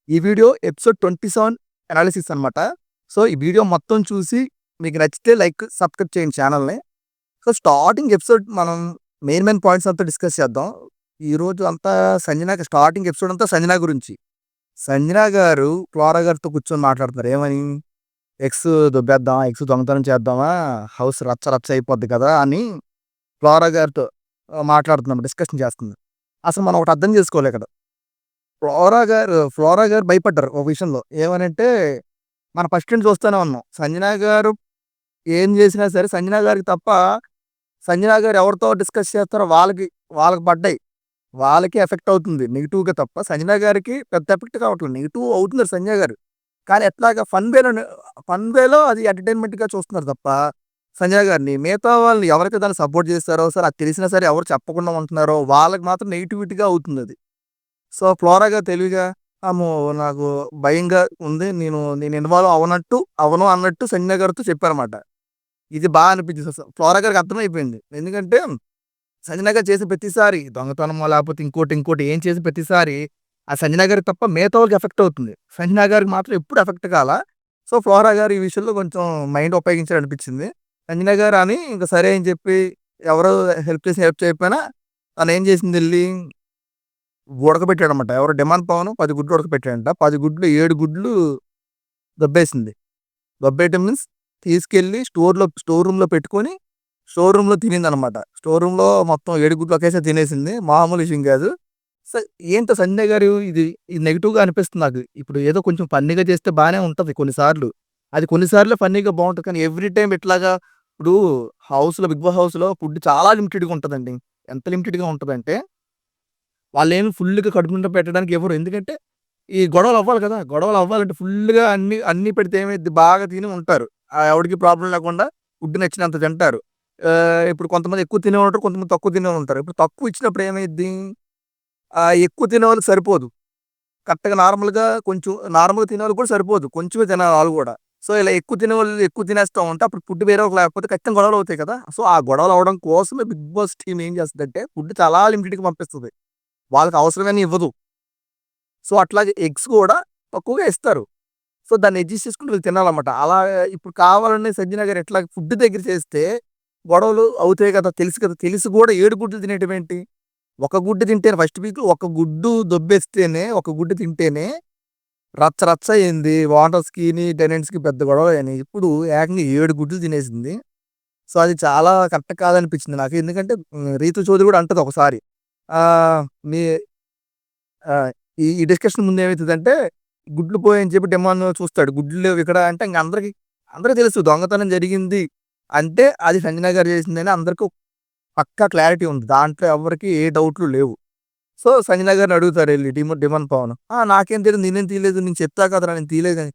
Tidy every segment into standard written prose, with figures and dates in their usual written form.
ఈ video episode 27 analysis అనమాట. So, ఈ వీడియో మొత్తం చూసి మీకు నచ్చితే లైక్, సబ్స్క్రైబ్ చేయండి ఛానెల్‌ని. సో, స్టార్టింగ్ ఎపిసోడ్ మనం మెయిన్ పాయింట్స్ అంతా డిస్కస్ చేద్దాం. ఈరోజు అంతా స్టార్టింగ్ ఎపిసోడ్ అంతా సంజన గురించి. సంజన గారు ఫ్లోరా గారితో కూర్చొని మాట్లాడుతున్నారు. ఏమని? ఎగ్స్ దొబ్బేద్దామా? ఎగ్స్ దొంగతనం చేద్దామా? హౌస్ రచ్చ రచ్చ అయిపోద్ది కదా! అని ఫ్లోరా గారితో మాట్లాడుతున్నారు. డిస్కషన్ చేస్తున్నారు. అసలు మనం ఒకటి అర్థం చేసుకోవాలి ఇక్కడ. ఫ్లోరా గారు భయపడ్డారు ఒక విషయంలో. ఏమనంటే, మనం ఫస్ట్ నుంచి చూస్తూనే ఉన్నాం. సంజన గారు ఏం చేసినా సరే, సంజన గారికి తప్ప, సంజన గారు ఎవరితో డిస్కస్ చేస్తారో వాళ్ళకి పడ్డాయి. వాళ్ళకి ఎఫెక్ట్ అవుతుంది నెగెటివ్‌గా తప్ప, సంజన గారికి పెద్ద ఎఫెక్ట్ కావట్లేదు. నెగెటివ్ అవుతున్నారు సంజన గారు. కానీ ఎట్లాగా ఫన్ వేలో అది ఎంటర్‌టైన్‌మెంట్‌గా చూస్తున్నారు తప్ప, సంజన గారిని. మిగతా వాళ్ళు ఎవరైతే దాన్ని సపోర్ట్ చేస్తారో, సరే అది తెలిసినా సరే ఎవరు చెప్పకుండా ఉంటున్నారో, వాళ్ళకి మాత్రం నెగటివిటీగా అవుతుందది. సో, ఫ్లోరా గారు తెలివిగా, అమ్మో! నాకు భయంగా ఉంది. నేను ఇన్వాల్వ్ అవ్వను అన్నట్టు సంజన గారితో చెప్పారన్నమాట. ఇది అనిపించింది. ఫ్లోరా గారికి అర్థమైపోయింది. ఎందుకంటే, సంజన గారు చేసే ప్రతిసారి దొంగతనమో లేకపోతే ఇంకోటి ఏం చేసిన ప్రతిసారి ఆ సంజన గారికి తప్ప మిగతా వాళ్ళకి ఎఫెక్ట్ అవుతుంది. సంజన గారికి మాత్రం ఎప్పుడు ఎఫెక్ట్ కాలా. సో, ఫ్లోరా గారు ఈ విషయంలో కొంచెం మైండ్ ఉపయోగించారనిపించింది. సంజన గారు అని ఇంక సరే అని చెప్పి ఎవరు హెల్ప్ చేయకపోయినా తనేం చేసిందెళ్లి ఉడకబెట్టాడనమాట. ఎవరు 'డిమాండ్ పవన్' 10 గుడ్లు ఉడకబెట్టాడంట. 10 గుడ్లు 7 గుడ్లు దబ్బేసింది. దబ్బేయటం మీన్స్ తీసుకెళ్ళి స్టోర్ రూమ్‌లో పెట్టుకొని, స్టోర్ రూమ్‌లో తినిందనమాట. స్టోర్ రూమ్‌లో మొత్తం 7 గుడ్లు ఒకేసారి తినేసింది. మామూలు విషయం కాదు. స ఏంటో సంజయ్ గారు ఇది నెగెటివ్‌గా అనిపిస్తుంది నాకు. ఇప్పుడు ఏదో కొంచెం ఫన్నీగా చేస్తే బానే ఉంటది కొన్ని సార్లు. అది కొన్ని సార్లే ఫన్నీగా బావుంటది. కానీ ఎవ్రీ టైమ్ ఇట్లాగా ఇప్పుడు 'బిగ్ బాస్' హౌస్‌లో ఫుడ్ చాలా లిమిటెడ్‌గా ఉంటదండి. ఎంత లిమిటెడ్‌గా ఉంటదంటే వాళ్ళేమి ఫుల్‌గా కడుపు నిండా పెట్టడానికి ఇవ్వరు. ఎందుకంటే, ఈ గొడవలు అవ్వాలి కదా! గొడవలు అవ్వాలంటే ఫుల్‌గా అన్నీ పెడితే ఏమైద్ది బాగా తిని ఉంటారు. ఎవడికి ప్రాబ్లమ్ లేకుండా ఫుడ్ నచ్చినంత తింటారు. ఇప్పుడు కొంతమంది ఎక్కువ తినేవాళ్ళు ఉంటారు. కొంతమంది తక్కువ తినేవాళ్ళు ఉంటారు. ఇప్పుడు తక్కువ ఇచ్చినప్పుడు ఏమైద్ది? ఎక్కువ తినేవాళ్ళకి సరిపోదు. కరెక్ట్‌గా నార్మల్‌గా తినేవాళ్ళకి కూడా సరిపోదు. కొంచెమే తినాలి ఆళ్ళు గూడా. సో, ఇలా ఎక్కువ తినేవాళ్ళు ఎక్కువ తినేస్తా ఉంటే అప్పుడు ఫుడ్ వేరే ఒకళ్ళు లేకపోతే ఖచ్చితంగా గొడవలు అవుతాయి కదా! సో, ఆ గొడవలు అవ్వడం కోసమే 'బిగ్ బాస్' టీమ్ ఏం చేస్తదంటే ఫుడ్ చాలా లిమిటెడ్‌గా పంపిస్తది. వాళ్ళకి అవసరమైనయి ఇవ్వదు. సో, అట్లాగే ఎగ్స్ గూడా తక్కువగా ఇస్తారు. సో, దాన్ని అడ్జస్ట్ చేసుకొని వీళ్ళు తినాలన్నమాట. అలా ఇప్పుడు కావాలని సంజన గారు ఇట్లా ఫుడ్ దగ్గర చేస్తే గొడవలు అవుతాయి కదా! తెలుసు కదా! తెలిసి గూడా 7 గుడ్లు తినేయటం ఏంటి? ఒక గుడ్డు తింటేనే ఫస్ట్ వీక్ ఒక గుడ్డు దొబ్బేస్తేనే, ఒక గుడ్డు తింటేనే రచ్చ రచ్చ అయింది. ఓనర్స్‌కిని, టెనెంట్స్‌కి పెద్ద గొడవలయినాయి. ఇప్పుడు ఏకంగా 7 గుడ్లు తినేసింది. సో, అది చాలా కరెక్ట్ కాదనిపించింది నాకు. ఎందుకంటే రీతు చౌదరి గూడా అంటది ఒకసారి. ఆహ్, మీ ఆ! ఈ డిస్కషన్ ముందు ఏమైతదంటే, గుడ్లు పోయాయని చెప్పి డిమాండ్ చూస్తాడు. గుడ్లు లేవు ఇక్కడ అంటే ఇంక అందరికి తెలుసు దొంగతనం జరిగింది. అంటే అది సంజన గారు చేసిందని అందరికి పక్కా క్లారిటీ ఉంది. దాంట్లో ఎవ్వరికీ ఏ డౌట్‌లు లేవు. సో, సంజన గారిని అడుగుతారెళ్లి డిమాండ్ పవన్. నాకేం తెలీదు నేనేం తీయలేదు. నేను చెప్తా కదరా నేను తీయలేదని.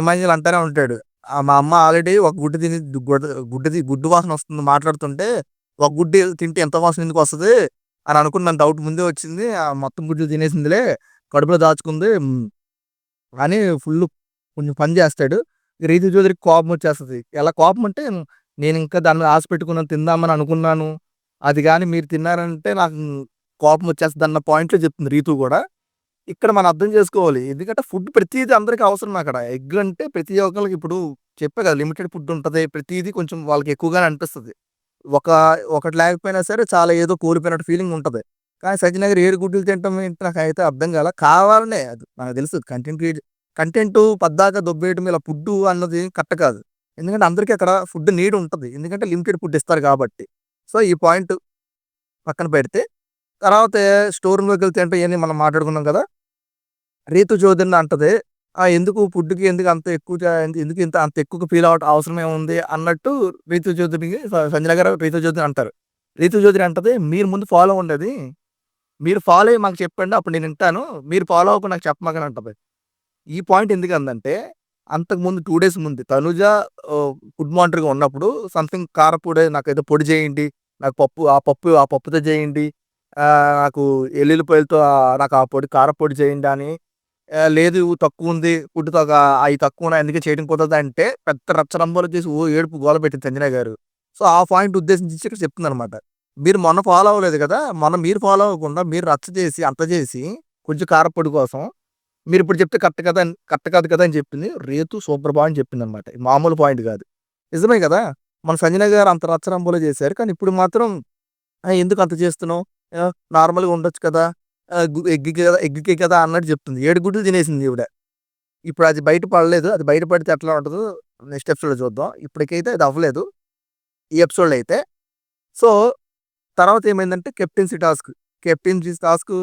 ఎమాన్యుల్ అంటానే ఉంటాడు. మా అమ్మ ఆల్రెడీ ఒక గుడ్డు తిని గుడ్డు వాసన వస్తుంది మాట్లాడుతుంటే, ఒక గుడ్డు తింటే ఎంత వాసన ఎందుకొస్తది? అని అనుకున్నాను డౌట్ ముందే వచ్చింది. మొత్తం గుడ్లు తినేసిందిలే. కడుపులో దాచుకుంది. అని కొంచెం ఫన్ చేస్తాడు. రీతు చౌదరికి కోపమొచ్చేస్తది. ఎలా కోపం అంటే, నేనింకా దాని మీద ఆశ పెట్టుకున్నాను తిందామని అనుకున్నాను. అది గాని మీరు తిన్నారంటే నాకు కోపమొచ్చేస్తదన్న పాయింట్‌లో చెప్తుంది రీతు గూడా. ఇక్కడ మనం అర్థం చేసుకోవాలి. ఎందుకంటే ఫుడ్ ప్రతీది అందరికి అవసరమే అక్కడ. ఎగ్ అంటే ప్రతి ఒక్కళ్ళకి ఇప్పుడు చెప్పా కదా! లిమిటెడ్ ఫుడ్ ఉంటది. ప్రతీది కొంచెం వాళ్ళకి ఎక్కువగానే అనిపిస్తది. ఒక ఒకటి లేకపోయినా సరే చాలా ఏదో కోల్పోయినట్టు ఫీలింగ్ ఉంటది. కానీ సచిన్ నగర్ 7 గుడ్డులు తినటం ఏంటి నాకైతే అర్థం కాల. కావాలనే అది నాకు తెలుసు కంటెంటు పద్దాక దొబ్బేయడం ఇలా ఫుడ్డు అన్నది కరెక్ట్ కాదు. ఎందుకంటే అందరికీ అక్కడ ఫుడ్ నీడ్ ఉంటది. ఎందుకంటే లిమిటెడ్ ఫుడ్ ఇస్తారు కాబట్టి. సో, ఈ పాయింట్ పక్కన పెడితే తర్వాత స్టోర్ రూమ్‌లోకెళ్ళి తింటే ఇయన్నీ మనం మాట్లాడుకున్నాం కదా! రీతు చౌదరిని అంటది. ఎందుకు ఫుడ్‌కి ఎందుకు అంత ఎక్కువ ఎందుకు అంత ఎక్కువగా ఫీల్ అవ్వటం అవసరం ఏముంది అన్నట్టు రీతు చౌదరికి సంజన గారు రీతు చౌదరిని అంటారు. రీతు చౌదరి అంటది, "మీరు ముందు ఫాలో అవ్వండి అది. మీరు ఫాలో అయ్యి మాకు చెప్పండి. అప్పుడు నేను వింటాను. మీరు ఫాలో అవ్వకుండా నాకు చెప్పమాకని" అంటది. ఈ పాయింట్ ఎందుకందంటే, అంతకుముందు 2 డేస్ ముందు తనుజ ఫుడ్ మానిటర్‌గా ఉన్నప్పుడు సంథింగ్ కారప్పొడి నాకేదో పొడి చేయండి. నాకు ఆ పప్పుతో చేయండి. నాకు ఎల్లుల్లిపాయలతో నాకు ఆ పొడి కారప్పొడి చేయండి అని లేదు తక్కువుంది. ఫుడ్ అయి తక్కువున్నాయి అందుకే చేయడం కుదరదంటే పెద్ద రచ్చరంబోలు చేసి ఏడుపు గోల పెట్టింది సంజన గారు. సో, ఆ పాయింట్ ఉద్దేశించి ఇక్కడ చెప్తుందనమాట. మీరు మొన్న ఫాలో అవ్వలేదు కదా! మొన్న మీరు ఫాలో అవ్వకుండా మీరు రచ్చ చేసి, అంత చేసి కొంచెం కారప్పొడి కోసం మీరిప్పుడు చెప్తే కరెక్ట్ కాదు కదా అని చెప్పింది. రేతు సూపర్ పాయింట్ చెప్పిందనమాట. మామూలు పాయింట్ కాదు. నిజమే కదా! మన సంజన గారు అంత రచ్చరంబోలో చేశారు. కానీ ఇప్పుడు మాత్రం ఎందుకు అంత చేస్తున్నావు? నార్మల్‌గా ఉండొచ్చు కదా! ఎగ్‌కే కదా అన్నట్టు చెప్తుంది. 7 గుడ్లు తినేసింది ఈవిడ. ఇప్పుడు అది బయట పడలేదు. అది బయట పడితే ఎట్లా ఉంటదో నెక్స్ట్ ఎపిసోడ్‌లో చూద్దాం. ఇప్పటికైతే అది అవ్వలేదు. ఈ ఎపిసోడ్‌లో అయితే. సో, తర్వాత ఏమైందంటే కెప్టెన్సీ టాస్క్. కెప్టెన్సీ టాస్కు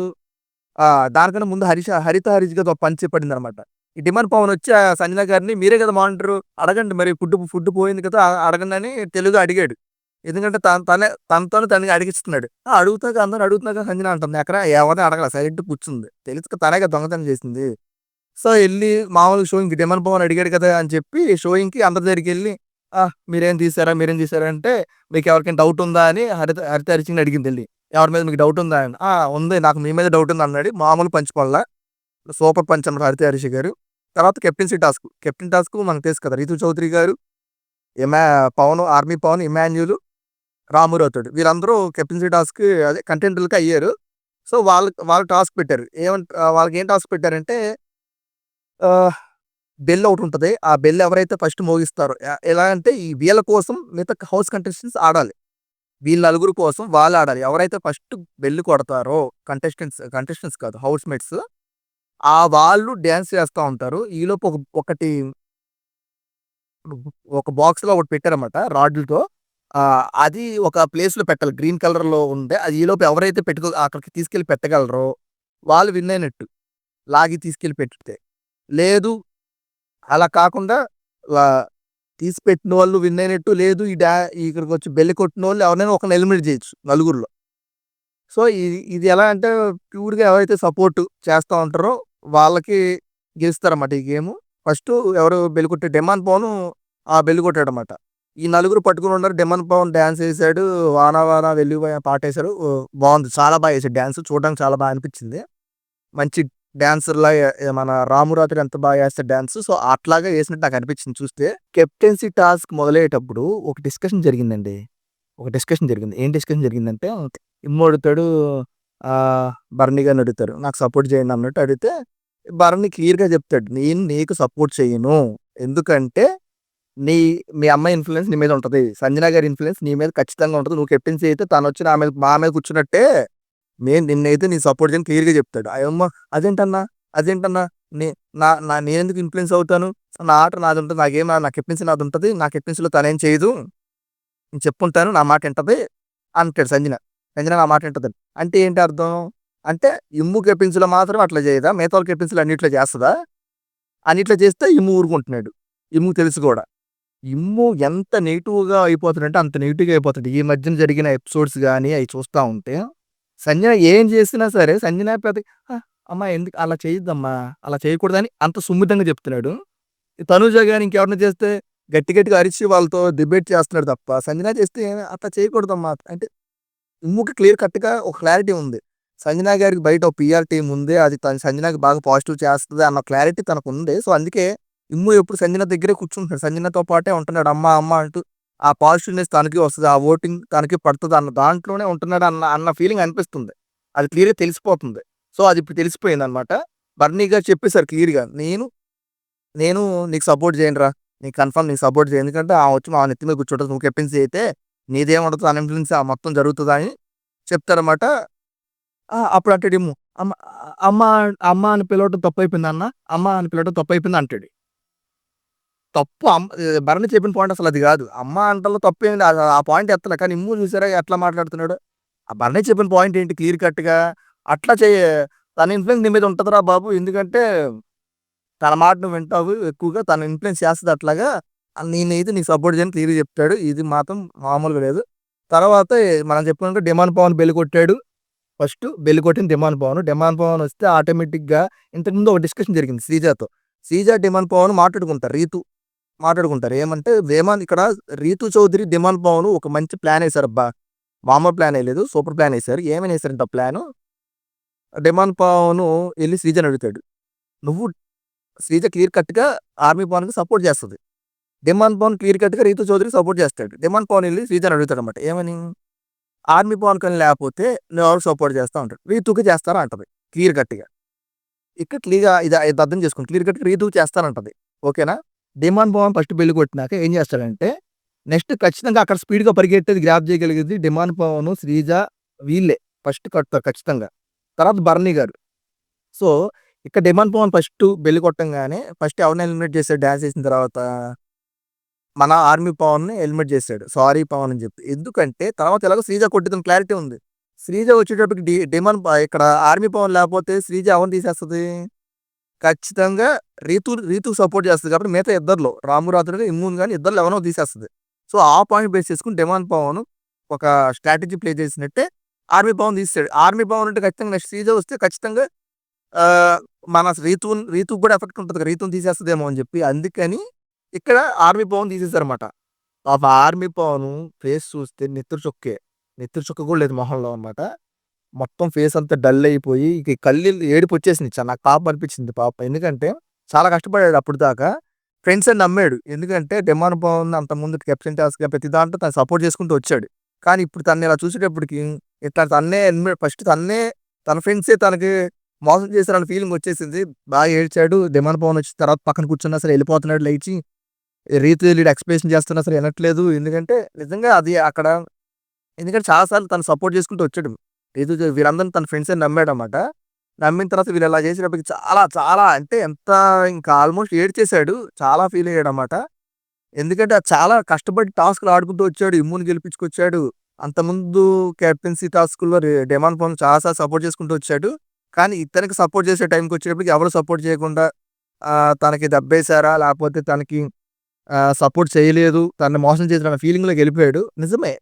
దానికన్నా ముందు హరిత హరీష్‌గా ఒక పంచ్ పడిందనమాట. ఈ డిమాండ్ పవన్ వచ్చి సంజన గారిని మీరే కదా మానిటరు అడగండి మరి ఫుడ్ పోయింది కదా! అడగండి అని తెలుగులో అడిగాడు. ఎందుకంటే తనతోనే తనకి అడిగిస్తున్నాడు. అడుగుతాగా అందరూ అడుగుతున్నాగా సంజన అంటుంది. ఎక్కడ ఎవరిని అడగల సైలెంట్‌గా కూర్చుంది. తెలుసు తనే కదా దొంగతనం చేసింది. సో, ఎళ్లి మామూలుగా షోయింగ్‌కి డిమాండ్ పవన్ అడిగాడు కదా! అని చెప్పి షోయింగ్‌కి అందరి దగ్గరికెళ్ళి మీరేం తీశారా అంటే మీకెవరికైనా డౌట్ ఉందా అని హరిత హరీష్‌ని అడిగిందెళ్లి. ఎవరి మీద మీకు డౌట్ ఉందా అని. ఉంది నాకు మీ మీద డౌట్ ఉంది అన్నాడు. మామూలు పంచ్ పడలా. సూపర్ పంచ్ అన్నమాట హరిత హరీష్ గారు. తర్వాత కెప్టెన్సీ టాస్క్. కెప్టెన్ టాస్క్ మనకు తెలుసు కదా! రితు చౌదరి గారు, ఆర్మీ పవన్, ఇమాన్యుల్, రామురాతోడు వీళ్ళందరూ కెప్టెన్సీ టాస్క్ అదే కంటెండర్‌లుగా అయ్యారు. సో, వాళ్ళు టాస్క్ పెట్టారు. వాళ్ళకేం టాస్క్ పెట్టారంటే ఆహ్, బెల్ ఒకటుంటది. ఆ బెల్ ఎవరైతే ఫస్ట్ మోగిస్తారో ఎలా అంటే వీళ్ళ కోసం మిగతా హౌస్ కంటెస్టెంట్స్ ఆడాలి. వీళ్ళ నలుగురు కోసం వాళ్ళు ఆడాలి. ఎవరైతే ఫస్ట్ బెల్ కొడతారో కంటెస్టెంట్స్ కాదు హౌస్‌మేట్స్ వాళ్ళు డాన్స్ చేస్తా ఉంటారు. ఈలోపు ఒకటి ఒక బాక్స్‌లో ఒకటి పెట్టారన్నమాట రాడ్‌లతో. అది ఒక ప్లేస్‌లో పెట్టాలి. గ్రీన్ కలర్‌లో ఉంది. అది ఈలోపు ఎవరైతే అక్కడికి తీసుకెళ్ళి పెట్టగలరో వాళ్ళు విన్ అయినట్టు. లాగి తీసుకెళ్ళి పెడితే. లేదు అలా కాకుండా వ తీసి పెట్టినోళ్ళు విన్ అయినట్టు. లేదు ఇక్కడికొచ్చి బెల్ కొట్టినోళ్ళు ఎవరినైనా ఒకరిని ఎలిమినేట్ చేయొచ్చు నలుగురిలో. సో, ఇది ఎలా అంటే ప్యూర్‌గా ఎవరైతే సపోర్ట్ చేస్తా ఉంటారో వాళ్ళకి గెలుస్తారన్నమాట ఈ గేము. ఫస్టు ఎవరు బెల్ కొట్టే డెమాన్ పవన్ బెల్ కొట్టాడన్నమాట. ఈ నలుగురు పట్టుకొని ఉన్నారు. డెమాన్ పవన్ డాన్స్ ఏసాడు. 'వాన వాన వెల్లివోయ' పాటేసాడు. బావుంది. చాలా ఏసాడు డాన్స్. చూడడానికి చాలా అనిపించింది. మంచి డాన్సర్‌లా మన 'రామురాతిరి' ఎంత ఏస్తాడు డాన్స్. సో, అట్లాగా ఏసినట్టు నాకు అనిపించింది చూస్తే. కెప్టెన్సీ టాస్క్ మొదలయ్యేటప్పుడు ఒక డిస్కషన్ జరిగిందండి. ఏం డిస్కషన్ జరిగిందంటే ఇమ్మడుతాడు భరణి గారిని అడుగుతారు. నాకు సపోర్ట్ చేయండి అన్నట్టు అడిగితే, భరణి క్లియర్‌గా చెప్తాడు. నేను నీకు సపోర్ట్ చేయను. ఎందుకంటే నీ మీ అమ్మాయి ఇన్‌ఫ్లూయెన్స్ నీ మీద ఉంటది. సంజన గారి ఇన్‌ఫ్లూయెన్స్ నీ మీద ఖచ్చితంగా ఉంటది. నువ్వు కెప్టెన్సీ అయితే తనొచ్చి మా మీద కూర్చున్నట్టే నిన్నైతే నేను సపోర్ట్ చేయను క్లియర్‌గా చెప్తాడు. అయమ్మ అదేంటన్నా? అదేంటన్నా? నే నా నా నేనెందుకు ఇన్‌ఫ్లూయెన్స్ అవుతాను? నా ఆట నాదుంటది. నా కెప్టెన్సీ నాదుంటది. నా కెప్టెన్సీలో తనేం చేయదు. నేను చెప్పుంటాను. నా మాట ఇంటది అంటాడు సంజన. సంజన నా మాట ఇంటదని. అంటే ఏంటి అర్థం? అంటే ఇమ్ము కెప్టెన్సీలో మాత్రం అట్లా చేయదా? మిగతా వాళ్ళ కెప్టెన్సీలో అన్నిట్లో చేస్తదా? అన్నిట్లో చేస్తే ఇమ్ము ఊరుకుంటున్నాడు. ఇమ్ముకి తెలుసు గూడా. ఇమ్ము ఎంత నెగెటివ్‌గా అయిపోతాడంటే అంత నెగెటివ్‌గా అయిపోతాడు. ఈ మధ్యన జరిగిన ఎపిసోడ్స్ గాని అయి చూస్తా ఉంటే, సంజన ఏం చేసినా సరే సంజన అమ్మా ఎందుకు అలా చేయొద్దమ్మా, అలా చేయకూడదని అంత సున్నితంగా చెప్తున్నాడు. ఈ తనూజ గాని ఇంకెవరైనా చేస్తే గట్టిగా అరిచి వాళ్ళతో డిబేట్ చేస్తున్నాడు తప్ప, సంజన చేస్తే అట్లా చేయకూడదమ్మా అంటే ఇమ్ముకి క్లియర్ కట్‌గా ఒక క్లారిటీ ఉంది. సంజన గారికి బయట ఒక పీఆర్ టీమ్ ఉంది. అది సంజనకి బాగా పాజిటివ్ చేస్తది అన్న క్లారిటీ తనకుంది. సో, అందుకే ఇమ్ము ఎప్పుడు సంజన దగ్గరే కూర్చుంటున్నాడు. సంజనతో పాటే ఉంటున్నాడు. అమ్మ, అమ్మ అంటూ ఆ పాజిటివ్‌నెస్ తనకి వస్తది. ఆ ఓటింగ్ తనకి పడతది అన్న దాంట్లోనే ఉంటున్నాడు అన్న ఫీలింగ్ అనిపిస్తుంది. అది క్లియర్‌గా తెలిసిపోతుంది. సో, అది ఇప్పుడు తెలిసిపోయిందనమాట. బర్నీ గారు చెప్పేసారు క్లియర్‌గా. నేను నీకు సపోర్ట్ చేయనురా. నీకు సపోర్ట్ చేయను. ఎందుకంటే ఆమె వచ్చి మా నెత్తి మీద కూర్చుంటది. నువ్వు కెప్టెన్సీ అయితే నీదేముండదు తన ఇన్‌ఫ్లూయెన్స్ మొత్తం జరుగుతదా అని చెప్తారన్నమాట. అప్పుడు అంటాడేమో అమ్మ అమ్మ అమ్మ అని పిలవటం తప్పయిపోయింది అన్న. అమ్మ అని పిలవటం తప్పయిపోయింది అంటాడు. తప్పు భరణి చెప్పిన పాయింట్ అసలు అది గాదు. అమ్మ అనటంలో తప్పేం లేదు. ఆ పాయింట్ ఎత్తలే. కానీ ఇమ్ము చూసారా ఎట్లా మాట్లాడుతున్నాడో. ఆ భరణి చెప్పిన పాయింట్ ఏంటి క్లియర్ కట్‌గా అట్లా తన ఇన్‌ఫ్లూయెన్స్ నీ మీద ఉంటదిరా బాబు. ఎందుకంటే తన మాట నువ్వు వింటావు ఎక్కువగా. తను ఇన్‌ఫ్లూయెన్స్ చేస్తది అట్లాగా. నేనైతే నీకు సపోర్ట్ చేయను క్లియర్‌గా చెప్తాడు. ఇది మాత్రం మామూలుగా లేదు. తర్వాత మనం చెప్పుకున్నట్టు డిమాండ్ పవన్ బెల్ కొట్టాడు. ఫస్ట్ బెల్ కొట్టింది డిమాండ్ పవన్. డిమాండ్ పవన్ వస్తే ఆటోమేటిక్‌గా ఇంతకుముందు ఒక డిస్కషన్ జరిగింది శ్రీజాతో. శ్రీజ, డిమాండ్ పవన్ మాట్లాడుకుంటారు. మాట్లాడుకుంటారు. ఏమంటే ఇక్కడ రీతు చౌదరి, డిమాండ్ పవన్ ఒక మంచి ప్లాన్ ఏసారబ్బా! మామూలు ప్లాన్ ఏయలేదు. సూపర్ ప్లాన్ ఏసారు. ఏమని ఏసారంటే ఆ ప్లాను డిమాండ్ పవన్ ఎళ్లి శ్రీజని అడుగుతాడు. నువ్వు శ్రీజ క్లియర్ కట్‌గా ఆర్మీ పవన్‌కి సపోర్ట్ చేస్తది. డిమాండ్ పవన్ క్లియర్ కట్‌గా రీతు చౌదరికి సపోర్ట్ చేస్తాడు. డిమాండ్ పవన్ ఎళ్లి శ్రీజని అడుగుతాడన్నమాట. ఏమని? ఆర్మీ పవన్ కని లేపోతే నువ్వెవరికి సపోర్ట్ చేస్తావు అంటాడు. రీతుకి చేస్తారా అంటది క్లియర్ కట్‌గా. ఇక్కడ క్లియర్‌గా ఇది అర్థం చేసుకోండి. క్లియర్ కట్‌గా రీతూ చేస్తానంటది. ఓకేనా? డిమాండ్ పవన్ ఫస్ట్ బెల్ కొట్టినాక ఏం చేస్తాడంటే, నెక్స్ట్ ఖచ్చితంగా అక్కడ స్పీడ్‌గా పరిగెట్టేది గ్రాబ్ చేయగలిగేది డిమాండ్ పవను, శ్రీజ వీళ్ళే ఫస్ట్ కడతారు ఖచ్చితంగా. తర్వాత భరణి గారు. సో, ఇక్కడ డిమాండ్ పవన్ ఫస్ట్ బెల్ కొట్టంగానే ఫస్ట్ ఎవరిని ఎలిమినేట్ చేసాడు డాన్స్ చేసిన తర్వాత? మన ఆర్మీ పవన్‌ని ఎలిమినేట్ చేసాడు. సారీ పవన్ అని చెప్పి. ఎందుకంటే తర్వాత ఎలాగో శ్రీజ కొట్టిద్దని క్లారిటీ ఉంది. శ్రీజ వచ్చేటప్పటికి ఇక్కడ ఆర్మీ పవన్ లేకపోతే శ్రీజ ఎవరిని తీసేస్తది? ఖచ్చితంగా రీతూకి సపోర్ట్ చేస్తది. కాబట్టి మిగతా ఇద్దరిలో రాము రాథోడ్, ఇమ్మున్ గాని ఇద్దరిలో ఎవరినో తీసేస్తది. సో, ఆ పాయింట్ బేస్ చేసుకొని డిమాండ్ పవన్ ఒక స్ట్రాటజీ ప్లే చేసినట్టే ఆర్మీ పవన్ తీసేసాడు. ఆర్మీ పవన్ అంటే ఖచ్చితంగా నెక్స్ట్ శ్రీజ వస్తే ఖచ్చితంగా ఆహ్, మన రీతూకి కూడా ఎఫెక్ట్ ఉంటది కదా! రీతూని తీసేస్తదేమో అని చెప్పి అందుకని ఇక్కడ ఆర్మీ పవన్ తీసేసారన్నమాట. పాపం ఆర్మీ పవన్ ఫేస్ చూస్తే నెత్తురు చుక్కే. నెత్తురు చుక్క కూడా లేదు మొహంలో అన్నమాట. మొత్తం ఫేస్ అంతా డల్ అయిపోయి ఇక కళ్ళీళ్ళు ఏడుపొచ్చేసింది. నాకు పాపం అనిపించింది పాపం. ఎందుకంటే చాలా కష్టపడ్డాడు అప్పటిదాకా. ఫ్రెండ్స్ అని నమ్మాడు. ఎందుకంటే డిమాండ్ పవన్ అంతకుముందు కెప్టెన్ టాస్క్‌గా ప్రతి దాంట్లో తను సపోర్ట్ చేసుకుంటూ వచ్చాడు. కానీ ఇప్పుడు తనని ఇలా చూసేటప్పటికి ఇట్లా ఫస్ట్ తన ఫ్రెండ్సే తనకి మోసం చేశారన్న ఫీలింగ్ వచ్చేసింది. బాగా ఏడ్చాడు. డిమాండ్ పవన్ వచ్చిన తర్వాత పక్కన కూర్చున్నా సరే వెళ్ళిపోతున్నాడు లేచి. రీతు ఈడు ఎక్స్‌ప్లనేషన్ చేస్తున్నా సరే వినట్లేదు. ఎందుకంటే నిజంగా అది అక్కడ ఎందుకంటే చాలా సార్లు తను సపోర్ట్ చేసుకుంటూ వచ్చాడు. వీళ్ళందరిని తన ఫ్రెండ్స్ అని నమ్మాడన్నమాట. నమ్మిన తర్వాత వీళ్ళు ఇలా చేసేటప్పటికి చాలా చాలా అంటే ఎంత ఇంకా ఆల్మోస్ట్ ఏడ్చేసాడు. చాలా ఫీల్ అయ్యాడన్నమాట. ఎందుకంటే అది చాలా కష్టపడి టాస్క్‌లు ఆడుకుంటూ వచ్చాడు. ఇమ్ముని గెలిపించుకొచ్చాడు. అంతకుముందు కెప్టెన్సీ టాస్క్‌లో డిమాండ్ పవన్ చాలా సార్లు సపోర్ట్ చేసుకుంటూ వచ్చాడు. కానీ ఇతనికి సపోర్ట్ చేసే టైంకి వచ్చేటప్పటికి ఎవరు సపోర్ట్ చేయకుండా తనకి దెబ్బేసారా? లేకపోతే తనకి సపోర్ట్ చేయలేదు. తనని మోసం చేసారన్న ఫీలింగ్‌లోకి వెళ్ళిపోయాడు. నిజమే.